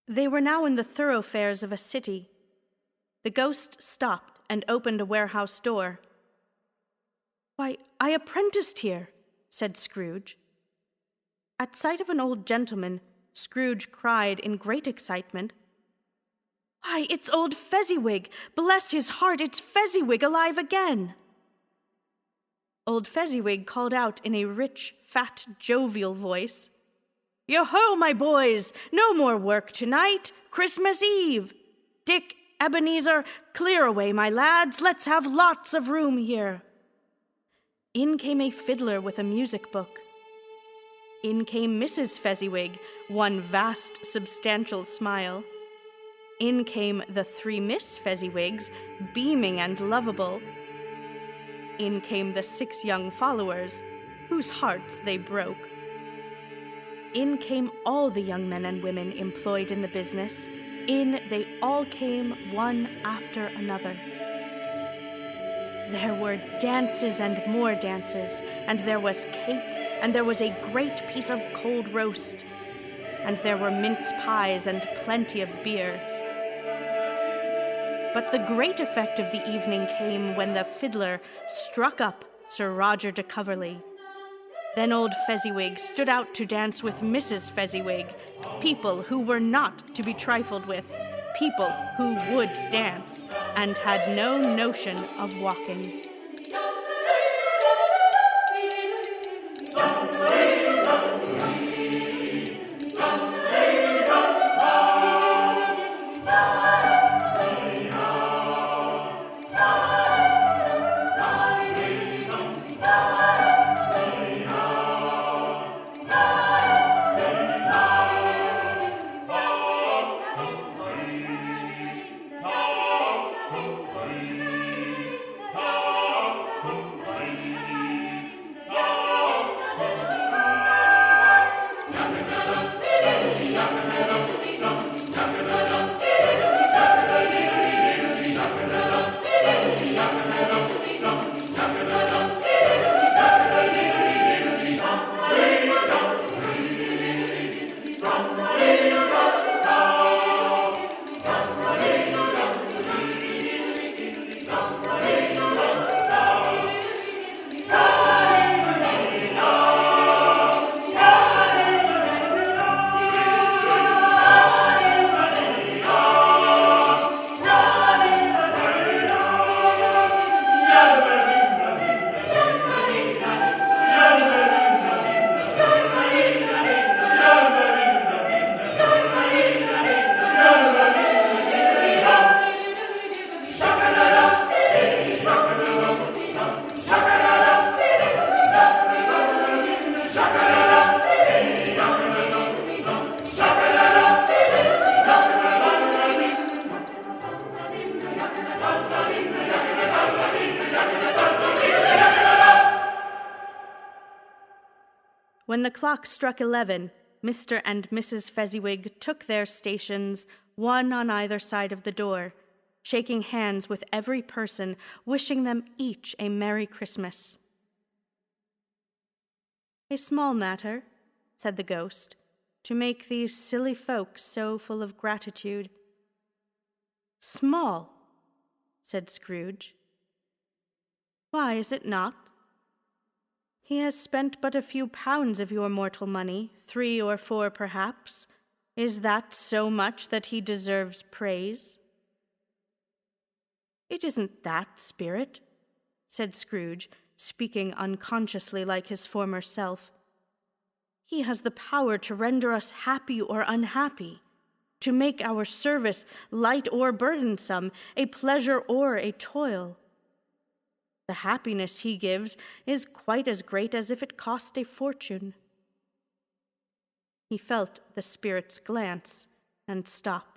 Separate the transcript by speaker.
Speaker 1: They were now in the thoroughfares of a city. The ghost stopped and opened a warehouse door. "Why, I apprenticed here," said Scrooge. At sight of an old gentleman, Scrooge cried in great excitement, "Why, it's old Fezziwig! Bless his heart, it's Fezziwig alive again!" Old Fezziwig called out in a rich, fat, jovial voice, "Yo-ho, my boys! No more work tonight! Christmas Eve! Dick, Ebenezer, clear away, my lads! Let's have lots of room here!" In came a fiddler with a music book. In came Mrs. Fezziwig, one vast, substantial smile. In came the 3 Miss Fezziwigs, beaming and lovable. In came the 6 young followers, whose hearts they broke. In came all the young men and women employed in the business. In they all came, one after another. There were dances and more dances, and there was cake, and there was a great piece of cold roast, and there were mince pies and plenty of beer. But the great effect of the evening came when the fiddler struck up Sir Roger de Coverley. Then old Fezziwig stood out to dance with Mrs. Fezziwig, people who were not to be trifled with, people who would dance, and had no notion of walking. When the clock struck 11, Mr. and Mrs. Fezziwig took their stations, one on either side of the door, shaking hands with every person, wishing them each a Merry Christmas. "A small matter," said the ghost, "to make these silly folks so full of gratitude." "Small," said Scrooge. "Why is it not? He has spent but a few pounds of your mortal money, 3 or 4 perhaps. Is that so much that he deserves praise?" "It isn't that, Spirit," said Scrooge, speaking unconsciously like his former self. "He has the power to render us happy or unhappy, to make our service light or burdensome, a pleasure or a toil. The happiness he gives is quite as great as if it cost a fortune." He felt the Spirit's glance and stopped.